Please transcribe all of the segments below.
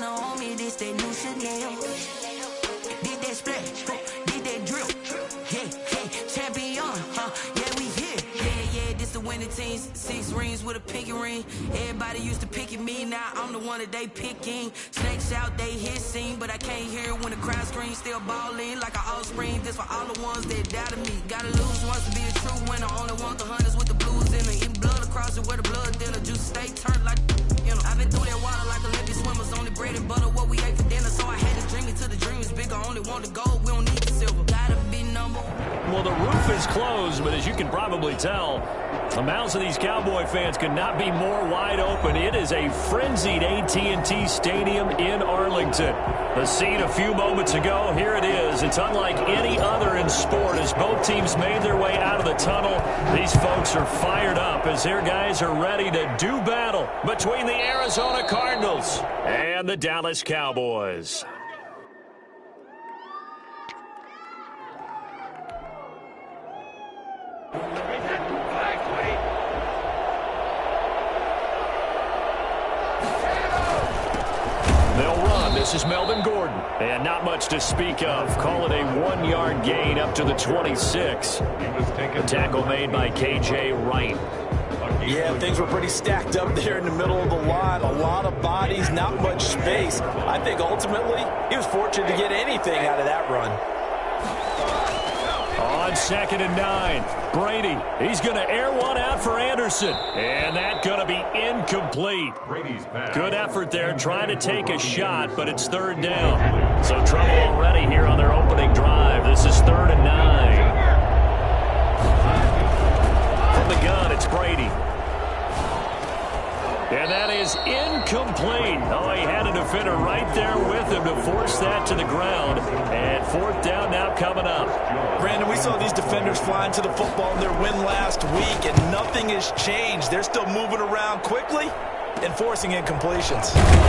On me, this that new Chanel. Did that splash, did that drip. Yeah, champion, yeah, we here. Yeah, this the winning teams. 6 rings with a pinky ring. Everybody used to picking me, now I'm the one that they picking. Snakes out, they hissing, but I can't hear it when the crowd screams. Still balling like an offspring. This for all the ones that doubted me. Gotta lose once to be a true winner. Only want the hunters with the blues in it. Eating blood across it where the blood thinner. Juice stay turned like. I've been through that water like Olympic swimmers. Only bread and butter, what we ate for dinner. So I had to dream it till the dream is bigger. Only want the gold, we don't need the silver. Gotta be number. Well, the roof is closed, but as you can probably tell, the mouths of these Cowboy fans could not be more wide open. It is a frenzied AT&T Stadium in Arlington. The scene a few moments ago, here it is. It's unlike any other in sport. As both teams made their way out of the tunnel, these folks are fired up as their guys are ready to do battle between the Arizona Cardinals and the Dallas Cowboys. This is Melvin Gordon, and not much to speak of. Call it a 1-yard gain up to the 26. A tackle made by K.J. Wright. Yeah, things were pretty stacked up there in the middle of the line. A lot of bodies, not much space. I think ultimately he was fortunate to get anything out of that run. On 2nd and 9, Brady. He's going to air one out for Anderson. And that's going to be incomplete. Good effort there trying to take a shot, but it's 3rd down. So trouble already here on their opening drive. This is 3rd and 9. From the gun, it's Brady. And that is incomplete. Oh, he had a defender right there with him to force that to the ground. And 4th down now coming up. Brandon, we saw these defenders flying to the football in their win last week, and nothing has changed. They're still moving around quickly and forcing incompletions. Officially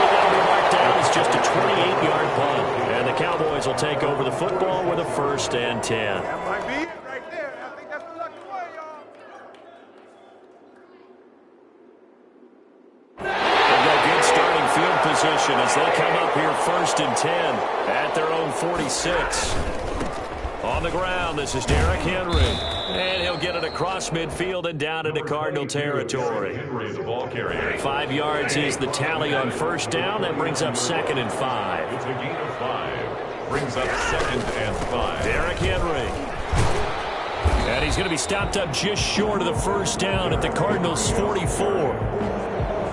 that'll be marked down as just a 28-yard punt. And the Cowboys will take over the football with a 1st and 10. That might be it right there. I think that's the lucky way, y'all. Field position as they come up here 1st and 10 at their own 46. On the ground, this is Derrick Henry. And he'll get it across midfield and down into Cardinal territory. 5 yards is the tally on 1st down. That brings up 2nd and 5. It's a gain of 5. Brings up 2nd and 5. Derrick Henry. And he's going to be stopped up just short of the 1st down at the Cardinals' 44.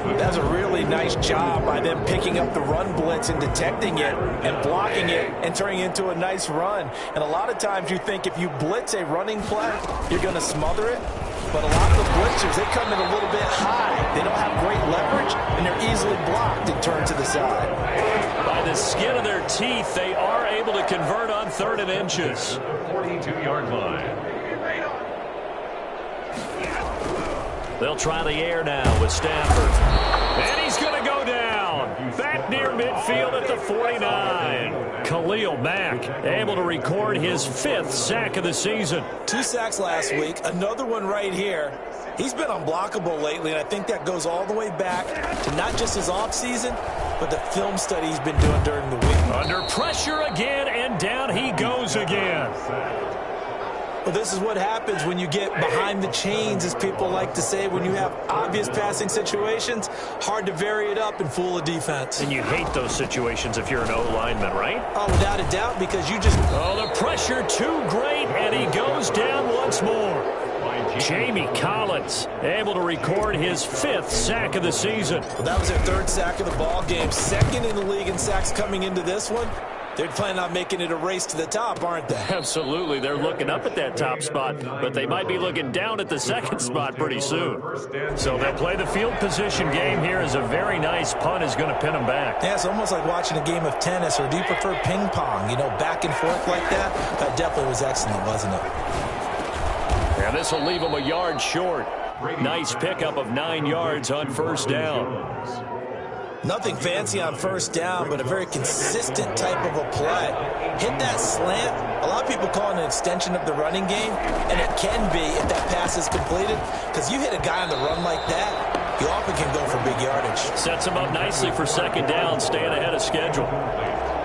That's a really nice job by them picking up the run blitz and detecting it and blocking it and turning it into a nice run. And a lot of times you think if you blitz a running play, you're going to smother it. But a lot of the blitzers, they come in a little bit high. They don't have great leverage, and they're easily blocked and turned to the side. By the skin of their teeth, they are able to convert on 3rd and inches. 42-yard line. They'll try the air now with Stafford. And he's going to go down. Back near midfield at the 49. Khalil Mack able to record his 5th sack of the season. 2 sacks last week. Another one right here. He's been unblockable lately, and I think that goes all the way back to not just his offseason, but the film study he's been doing during the week. Under pressure again, and down he goes again. Well, this is what happens when you get behind the chains, as people like to say. When you have obvious passing situations, hard to vary it up and fool a defense. And you hate those situations if you're an O-lineman, right? Oh, without a doubt, because you just... Oh, the pressure too great, and he goes down once more. Jamie Collins able to record his 5th sack of the season. Well, that was their 3rd sack of the ball game. 2nd in the league in sacks coming into this one. They're planning on making it a race to the top, aren't they? Absolutely. They're looking up at that top spot, but they might be looking down at the 2nd spot pretty soon. So they'll play the field position game here as a very nice punt is going to pin them back. Yeah, it's almost like watching a game of tennis, or do you prefer ping pong? You know, back and forth like that? That definitely was excellent, wasn't it? And this will leave them a yard short. Nice pickup of 9 yards on 1st down. Nothing fancy on 1st down, but a very consistent type of a play. Hit that slant. A lot of people call it an extension of the running game, and it can be if that pass is completed, because you hit a guy on the run like that, you often can go for big yardage. Sets him up nicely for second down, staying ahead of schedule.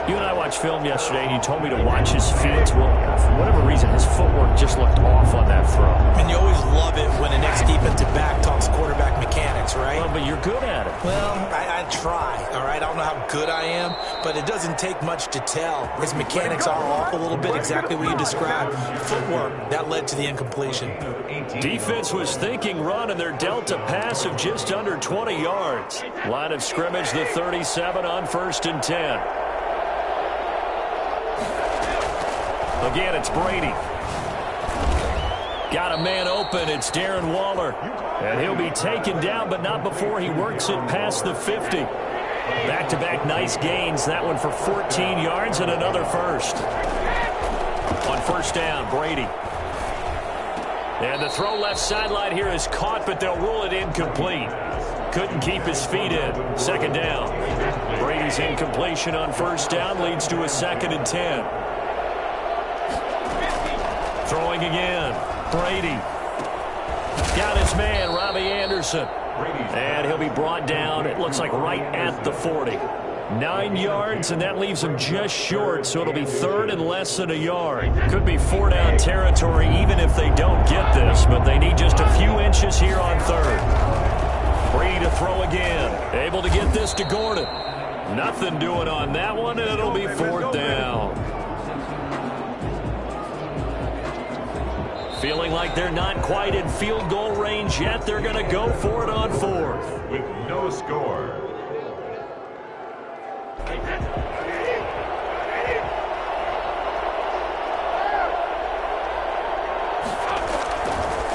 You and I watched film yesterday, and you told me to watch his feet. Well, for whatever reason, his footwork just looked off on that throw. And you always love it when an ex-defensive back talks quarterback mechanics, right? Well, but you're good at it. Well, I try, all right? I don't know how good I am, but it doesn't take much to tell. His mechanics are off a little bit, exactly what you described. Footwork, that led to the incompletion. Defense was thinking run, and they're dealt a pass of just under 20 yards. Line of scrimmage, the 37 on 1st and 10. Again, it's Brady. Got a man open. It's Darren Waller. And he'll be taken down, but not before he works it past the 50. Back-to-back nice gains. That one for 14 yards and another first. On 1st down, Brady. And the throw left sideline here is caught, but they'll rule it incomplete. Couldn't keep his feet in. 2nd down. Brady's incompletion on 1st down leads to a 2nd and 10. Throwing again. Brady. Got his man, Robbie Anderson. And he'll be brought down, it looks like right at the 40. 9 yards, and that leaves him just short, so it'll be 3rd and less than a yard. Could be 4-down territory even if they don't get this, but they need just a few inches here on 3rd. Brady to throw again. Able to get this to Gordon. Nothing doing on that one, and it'll be 4th down. Feeling like they're not quite in field goal range yet. They're going to go for it on 4th. With no score.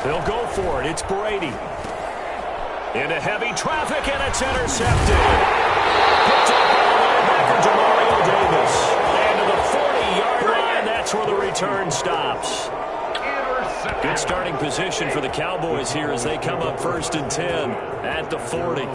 They'll go for it. It's Brady. Into heavy traffic, and it's intercepted. Picked up by the linebacker, Demario Davis. And to the 40-yard line, that's where the return stops. Good starting position for the Cowboys here as they come up 1st and 10 at the 40.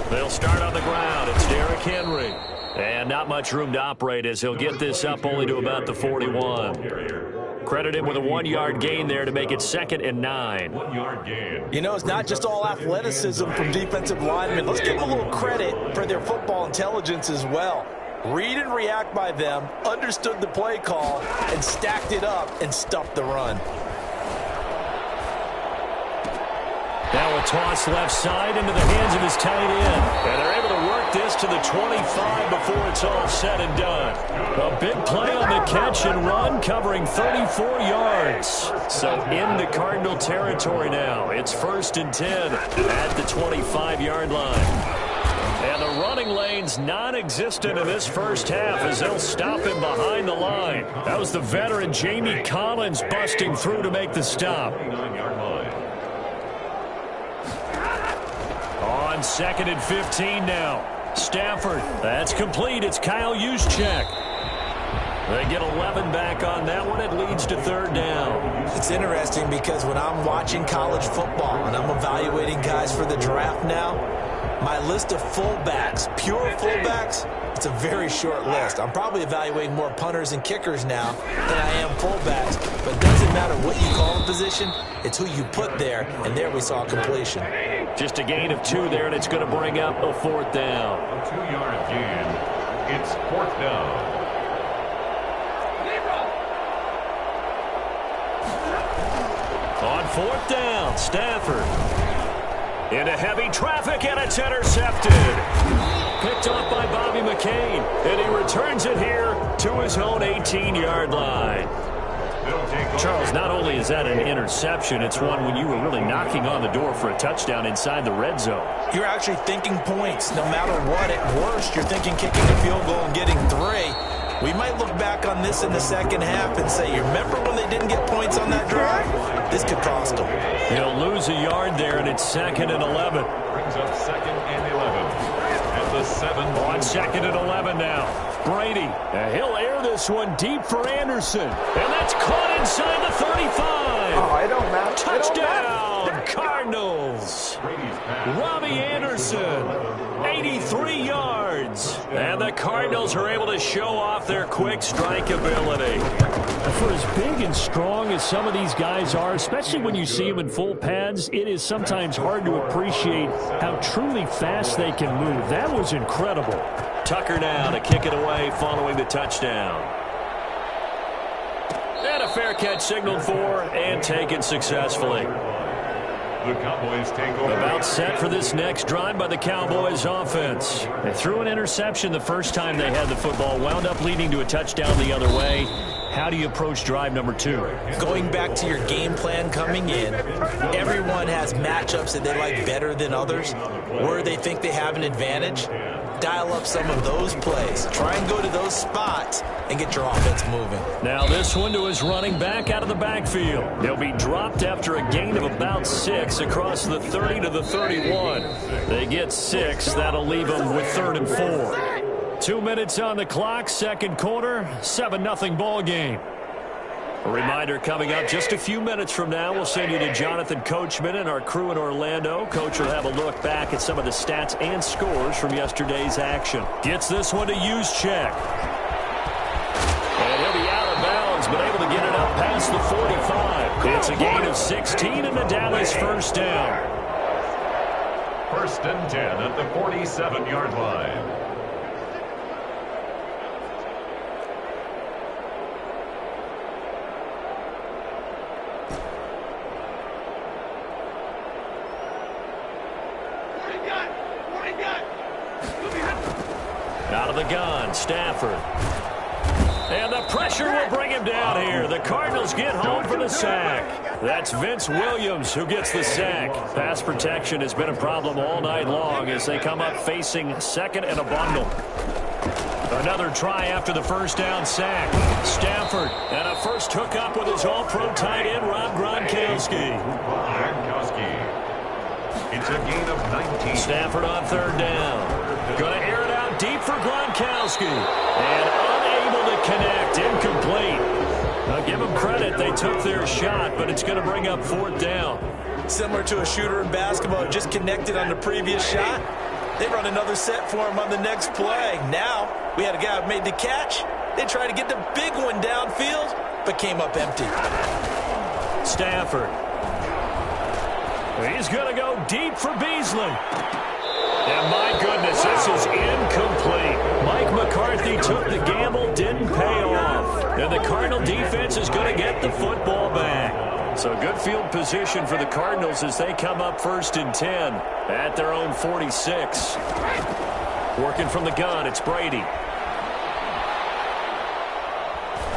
They'll start on the ground. It's Derrick Henry. And not much room to operate as he'll get this up only to about the 41. Credit him with a 1-yard gain there to make it 2nd and 9. 1-yard gain. You know, it's not just all athleticism from defensive linemen. Let's give them a little credit for their football intelligence as well. Read and react by them, understood the play call, and stacked it up and stuffed the run. Now a toss left side into the hands of his tight end. And they're able to work this to the 25 before it's all said and done. A big play on the catch and run, covering 34 yards. So into Cardinal territory now. It's 1st and 10 at the 25-yard line. And the running lane's non-existent in this first half as they'll stop him behind the line. That was the veteran Jamie Collins busting through to make the stop. 29-yard line. On 2nd and 15 now. Stafford. That's complete. It's Kyle Juszczyk. They get 11 back on that one. It leads to 3rd down. It's interesting because when I'm watching college football and I'm evaluating guys for the draft now, my list of fullbacks, pure fullbacks, it's a very short list. I'm probably evaluating more punters and kickers now than I am fullbacks. But it doesn't matter what you call the position, it's who you put there, and there we saw completion. Just a gain of 2 there, and it's going to bring up a 4th down. A 2-yard gain. It's 4th down. On 4th down, Stafford. Into heavy traffic, and it's intercepted. Picked off by Bobby McCain, and he returns it here to his own 18-yard line. Charles, not only is that an interception, it's one when you were really knocking on the door for a touchdown inside the red zone. You're actually thinking points. No matter what, at worst, you're thinking kicking a field goal and getting 3. We might look back on this in the second half and say, you remember when they didn't get points on that drive? This could cost them. He'll lose a yard there, and it's 2nd and 11. Brings up 2nd and 11. At the 7. On 2nd and 11 now. Brady. He'll air this one deep for Anderson. And that's caught inside the 35. Oh, it don't matter. Touchdown, Cardinals. Robbie Anderson, 83 yards. And the Cardinals are able to show off their quick strike ability. For as big and strong as some of these guys are, especially when you see them in full pads, it is sometimes hard to appreciate how truly fast they can move. That was incredible. Tucker now to kick it away following the touchdown. And a fair catch signaled for and taken successfully. The Cowboys take over. About set for this next drive by the Cowboys offense. They threw an interception the first time they had the football, wound up leading to a touchdown the other way. How do you approach drive number 2? Going back to your game plan coming in, everyone has matchups that they like better than others, where they think they have an advantage. Dial up some of those plays. Try and go to those spots and get your offense moving. Now this one to his running back out of the backfield. He'll be dropped after a gain of about 6 across the 30 to the 31. They get 6. That'll leave them with 3rd and 4. 2 minutes on the clock, second quarter, 7-0 ball game. A reminder coming up just a few minutes from now. We'll send you to Jonathan Coachman and our crew in Orlando. Coach will have a look back at some of the stats and scores from yesterday's action. Gets this one to Juszczyk. And he'll be out of bounds, but able to get it up past the 45. It's a gain of 16 and the Dallas first down. 1st and 10 at the 47-yard line. Out of the gun, Stafford. And the pressure will bring him down here. The Cardinals get home for the sack. That's Vince Williams who gets the sack. Pass protection has been a problem all night long as they come up facing second and a bundle. Another try after the first down sack. Stafford and a first hookup with his all-pro tight end, Rob Gronkowski. It's a gain of 19. Stafford on 3rd down. Going to air it out deep for Gronkowski. And unable to connect. Incomplete. Now give them credit. They took their shot, but it's going to bring up 4th down. Similar to a shooter in basketball, just connected on the previous shot. They run another set for him on the next play. Now, we had a guy who made the catch. They tried to get the big one downfield, but came up empty. Stafford. He's going to go deep for Beasley. And my goodness, this is incomplete. Mike McCarthy took the gamble, didn't pay off. And the Cardinal defense is going to get the football back. So good field position for the Cardinals as they come up 1st and 10 at their own 46. Working from the gun, it's Brady.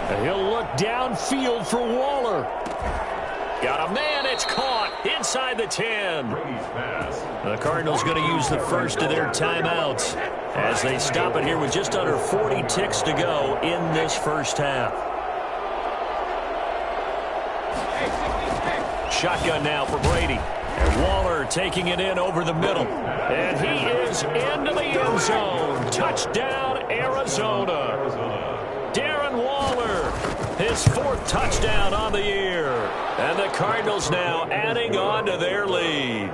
And he'll look downfield for Waller. Got a man, it's caught inside the 10. The Cardinals going to use the first of their timeouts as they stop it here with just under 40 ticks to go in this first half. Shotgun now for Brady. And Waller taking it in over the middle. And he is into the end zone. Touchdown, Arizona. Darren Waller, his 4th touchdown on the year. And the Cardinals now adding on to their lead.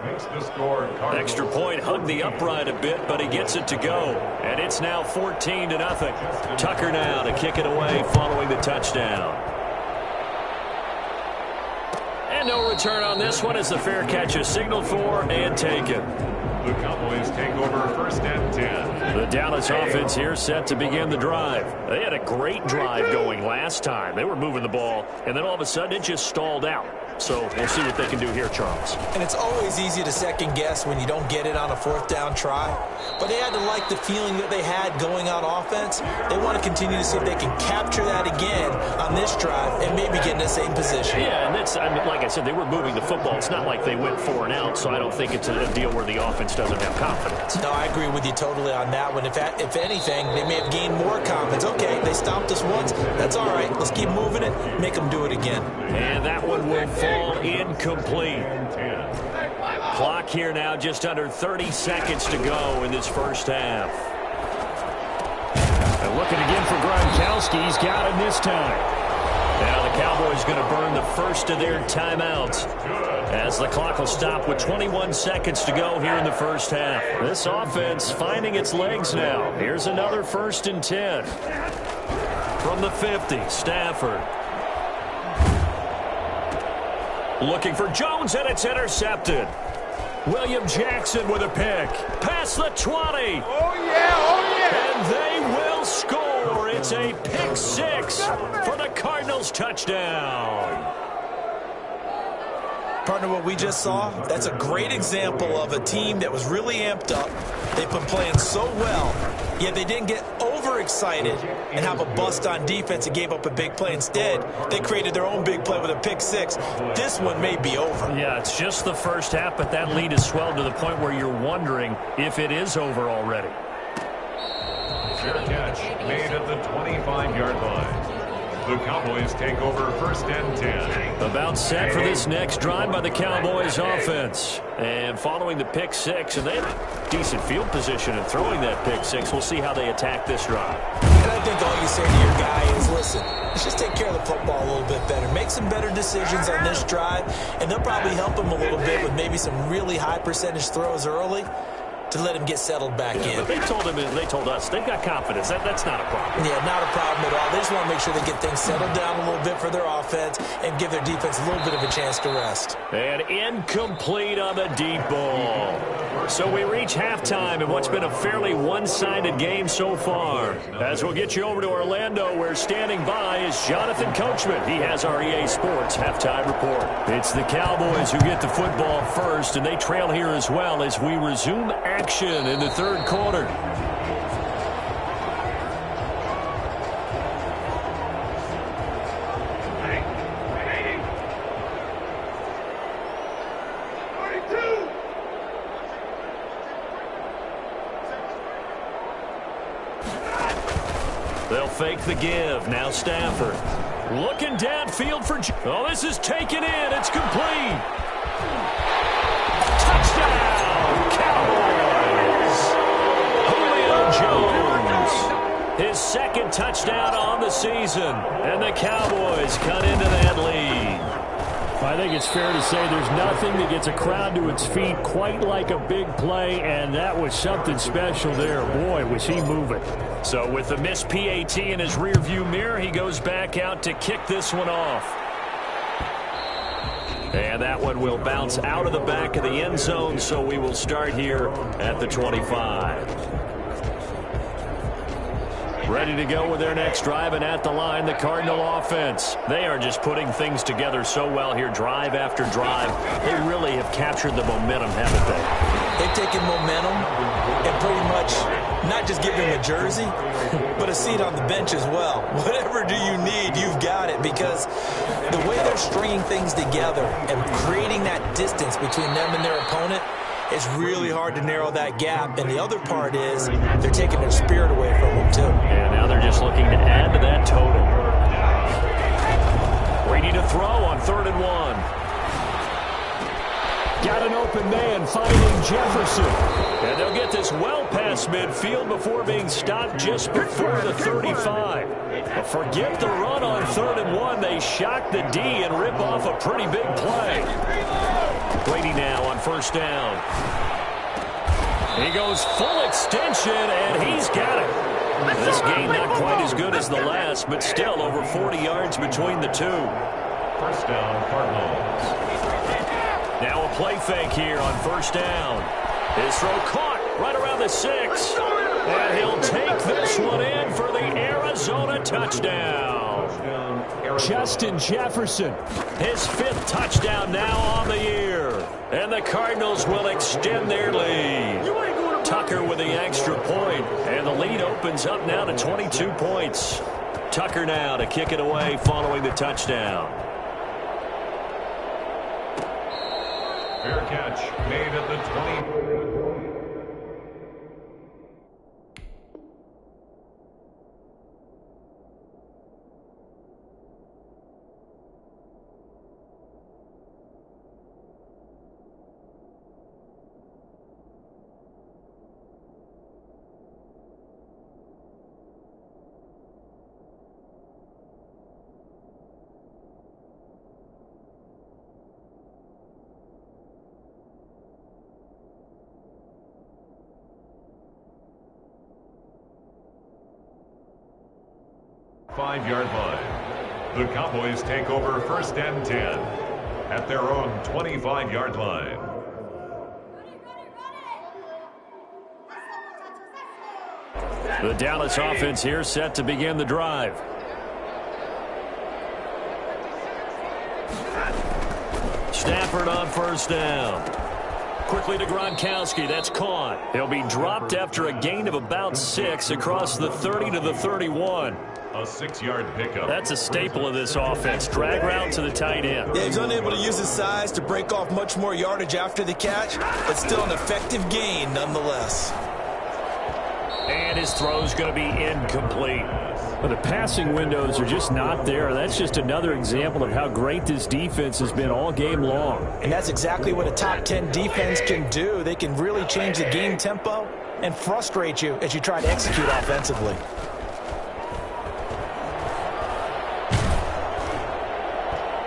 Extra point hugged the upright a bit, but he gets it to go. And it's now 14-0. Tucker now to kick it away following the touchdown. And no return on this one as the fair catch is signaled for and taken. The Cowboys take over 1st and 10. The Dallas offense here set to begin the drive. They had a great drive going last time. They were moving the ball, and then all of a sudden it just stalled out. So we'll see what they can do here, Charles. And it's always easy to second guess when you don't get it on a 4th down try. But they had to like the feeling that they had going on offense. They want to continue to see if they can capture that again on this drive and maybe get in the same position. Yeah, and that's, I mean, like I said, they were moving the football. It's not like they went 4 and out, so I don't think it's a deal where the offense doesn't have confidence. No, I agree with you totally on that one. If anything, they may have gained more confidence. Okay, they stopped us once. That's all right. Let's keep moving it. Make them do it again. And that one will fall incomplete. Clock here now, just under 30 seconds to go in this first half. And looking again for Gronkowski. He's got him this time. Now the Cowboys going to burn the first of their timeouts as the clock will stop with 21 seconds to go here in the first half. This offense finding its legs now. Here's another 1st and 10. From the 50, Stafford. Looking for Jones, and it's intercepted. William Jackson with a pick. Past the 20. Oh, yeah, oh, yeah. And they will score. It's a pick 6 for the Cardinals touchdown. Partner, what we just saw, that's a great example of a team that was really amped up. They've been playing so well, yet they didn't get overexcited and have a bust on defense and gave up a big play. Instead, they created their own big play with a pick 6. This one may be over. Yeah, it's just the first half, but that lead has swelled to the point where you're wondering if it is over already. Fair catch made at the 25-yard line. The Cowboys take over 1st and 10. About set for this next drive by the Cowboys offense. And following the pick 6, and they have decent field position in throwing that pick 6. We'll see how they attack this drive. And I think all you say to your guy is, listen, let's just take care of the football a little bit better. Make some better decisions on this drive, and they'll probably help him a little bit with maybe some really high percentage throws early to let him get settled back in. But they told him, and they told us, they've got confidence. That's not a problem. Yeah, not a problem at all. They just want to make sure they get things settled down a little bit for their offense and give their defense a little bit of a chance to rest. And incomplete on the deep ball. So we reach halftime in what's been a fairly one-sided game so far. As we'll get you over to Orlando, where standing by is Jonathan Coachman. He has our EA Sports halftime report. It's the Cowboys who get the football first, and they trail here as well as we resume action in the third quarter. They'll fake the give. Now Stafford. Looking downfield for... Oh, this is taken in. It's complete. Touchdown, Cowboys. Julio Jones. His second touchdown on the season. And the Cowboys cut into that lead. I think it's fair to say there's nothing that gets a crowd to its feet quite like a big play, and that was something special there. Boy, was he moving. So with the missed PAT in his rearview mirror, he goes back out to kick this one off. And that one will bounce out of the back of the end zone, so we will start here at the 25. Ready to go with their next drive, and at the line, the Cardinal offense. They are just putting things together so well here, drive after drive. They really have captured the momentum, haven't they? They've taken momentum and pretty much not just give him a jersey, but a seat on the bench as well. Whatever do you need, you've got it, because the way they're stringing things together and creating that distance between them and their opponent, it's really hard to narrow that gap. And the other part is they're taking their spirit away from them, too. And now they're just looking to add to that total. Ready to throw on 3rd and 1. Got an open man finding Jefferson. And they'll get this well past midfield before being stopped just before the 35. But forget the run on 3rd and 1. They shock the D and rip off a pretty big play. Brady now on 1st down. He goes full extension, and he's got it. This gain not quite as good as the last, but still over 40 yards between the two. 1st down, Cardinals. Now a play fake here on 1st down. His throw caught right around the 6. And he'll take this one in for the Arizona touchdown. Justin Jefferson, his 5th touchdown now on the year. And the Cardinals will extend their lead. Tucker with the extra point, and the lead opens up now to 22 points. Tucker now to kick it away following the touchdown. Fair catch made at the 20. 5-yard line. The Cowboys take over first and 10 at their own 25-yard line. The Dallas offense here set to begin the drive. Stafford on first down. Quickly to Gronkowski. That's caught. He'll be dropped after a gain of about 6 across the 30 to the 31. A 6-yard pickup. That's a staple of this offense. Drag route to the tight end. Yeah, he's unable to use his size to break off much more yardage after the catch, but still an effective gain nonetheless. And his throw's going to be incomplete. Well, the passing windows are just not there. That's just another example of how great this defense has been all game long. And that's exactly what a top 10 defense can do. They can really change the game tempo and frustrate you as you try to execute offensively.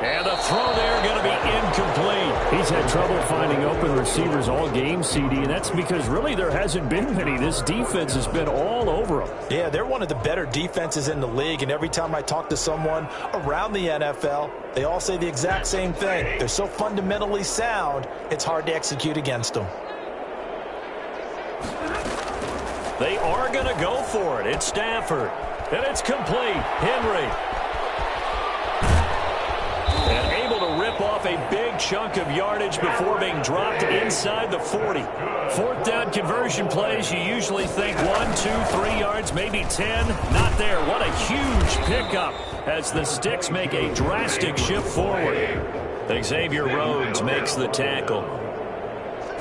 And the throw there going to be incomplete. He's had trouble finding open receivers all game, CD, and that's because really there hasn't been many. This defense has been all over them. Yeah, they're one of the better defenses in the league, and every time I talk to someone around the NFL, they all say the exact same thing. They're so fundamentally sound, it's hard to execute against them. They are going to go for it. It's Stafford, and it's complete. Henry. And able to rip off a big chunk of yardage before being dropped inside the 40. Fourth down conversion plays, you usually think 1, 2, 3 yards, maybe 10. Not there. What a huge pickup as the Sticks make a drastic shift forward. Xavier Rhodes makes the tackle.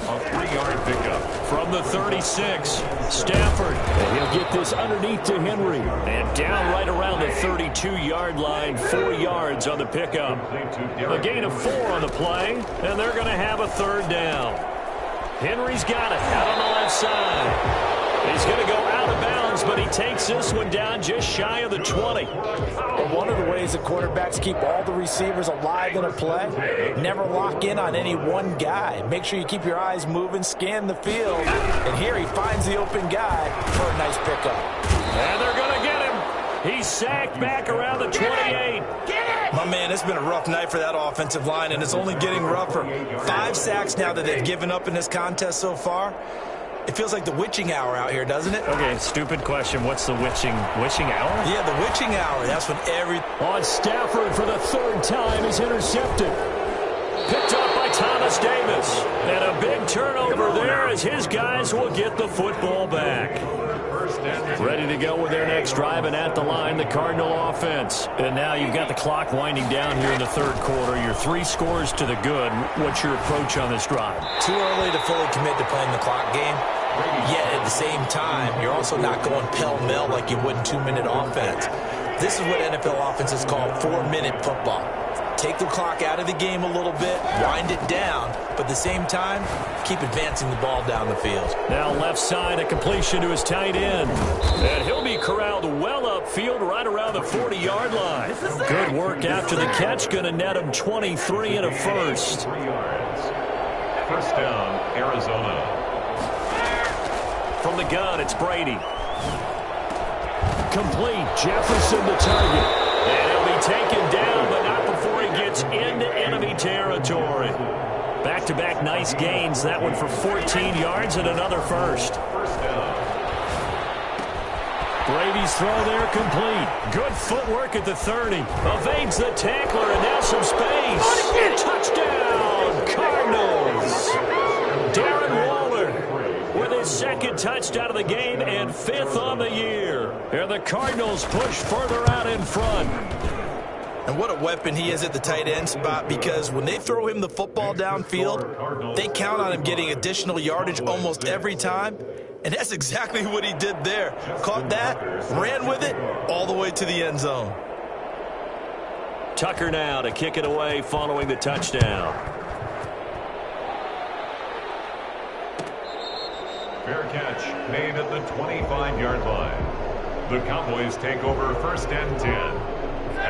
A 3-yard pickup. From the 36, Stafford. And he'll get this underneath to Henry. And down right around the 32-yard line, 4 yards on the pickup. A gain of 4 on the play, and they're going to have a third down. Henry's got it out on the left side. He's going to go out of bounds, but he takes this one down just shy of the 20. But one of the ways that quarterbacks keep all the receivers alive in a play, never lock in on any one guy. Make sure you keep your eyes moving, scan the field. And here he finds the open guy for a nice pickup. And they're going to get him. He's sacked back around the 28. My man, it's been a rough night for that offensive line, and it's only getting rougher. 5 sacks now that they've given up in this contest so far. It feels like the witching hour out here, doesn't it? Okay, stupid question. What's the witching hour? Yeah, the witching hour. That's when On Stafford for the 3rd time is intercepted. Picked up by Thomas Davis. And a big turnover there as his guys will get the football back. Ready to go with their next drive, and at the line, the Cardinal offense. And now you've got the clock winding down here in the 3rd quarter. Your 3 scores to the good. What's your approach on this drive? Too early to fully commit to playing the clock game. Yet at the same time, you're also not going pell-mell like you would in 2-minute offense. This is what NFL offenses call 4-minute football. Take the clock out of the game a little bit, wind it down, but at the same time, keep advancing the ball down the field. Now left side, a completion to his tight end. And he'll be corralled well upfield right around the 40-yard line. Good work after the catch, going to net him 23 and a first. 3 yards. First down, Arizona. From the gun, it's Brady. Complete, Jefferson the target. And he'll be taken down, but not before he gets into enemy territory. Back-to-back nice gains. That one for 14 yards and another first. Brady's throw there complete. Good footwork at the 30. Evades the tackler, and now some space. Touchdown, Cardinals. Darren Waller with his 2nd touchdown of the game and 5th on the year. And the Cardinals push further out in front. And what a weapon he is at the tight end spot, because when they throw him the football downfield, they count on him getting additional yardage almost every time. And that's exactly what he did there. Caught that, ran with it, all the way to the end zone. Tucker now to kick it away following the touchdown. Fair catch made at the 25-yard line. The Cowboys take over first and 10.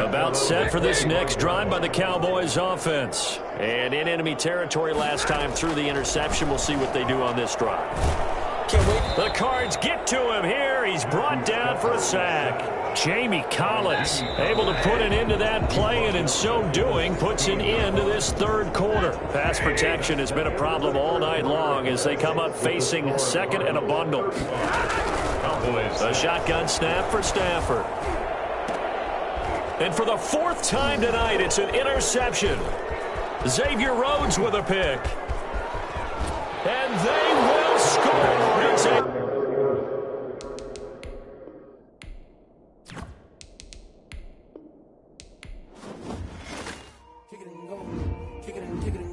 About set for this next drive by the Cowboys offense. And in enemy territory last time through the interception. We'll see what they do on this drive. Can't wait The Cards get to him here. He's brought down for a sack. Jamie Collins able to put an end to that play, and in so doing puts an end to this third quarter. Pass protection has been a problem all night long as they come up facing second and a bundle. A shotgun snap for Stafford. And for the fourth time tonight, it's an interception. Xavier Rhodes with a pick. And they will score. It's Kick it and go. Kick it and